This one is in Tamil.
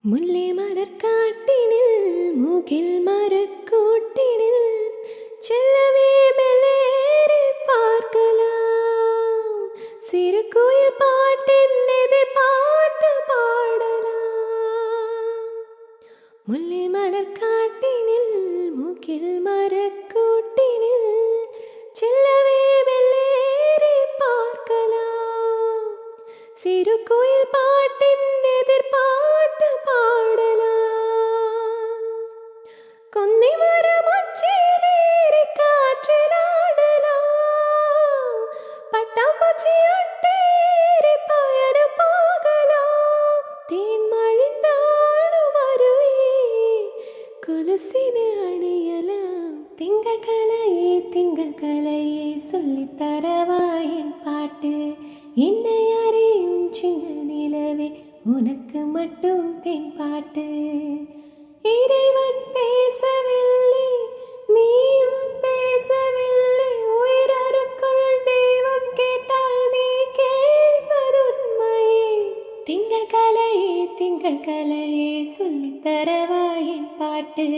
முல்லை மலர்காட்டினில் மூகில் மரக்கூட்டினில் செல்லவே மெல்லேறி பார்க்கலாம். சிறு குயில் பாட்டின் எதிர்பார்த்து பாடலாம். முல்லை மலர்காட்டினில் மூகில் மரக்கூட்டினில் செல்லவே மெல்லேறி பார்க்கலாம். சிறு குயில் பாட்டின் எதிர்பார்த்து பாடலாம். கொன்னை மரம் உச்சியிலேறி காற்றில் ஆடலாம். பட்டாம்பூச்சி ஒட்டேறி பயணம் போகலாம். தேன் மழிந்தாடும் அருவி கொலுசினை அணியலாம். திங்கள் கலையே சொல்லித் தரவா என் பாட்டு. என்னை அறியும் சின்ன நிலவே உனக்கு மட்டும் தேன் பாட்டு. இறைவன் பேசவில்லை, நீயும் பேசவில்லை. உயிரருக்குள் தெய்வம் கேட்டால் நீ கேட்பதுண்மையே. திங்கள் கலையே சொல்லித் தரவா என் பாட்டு.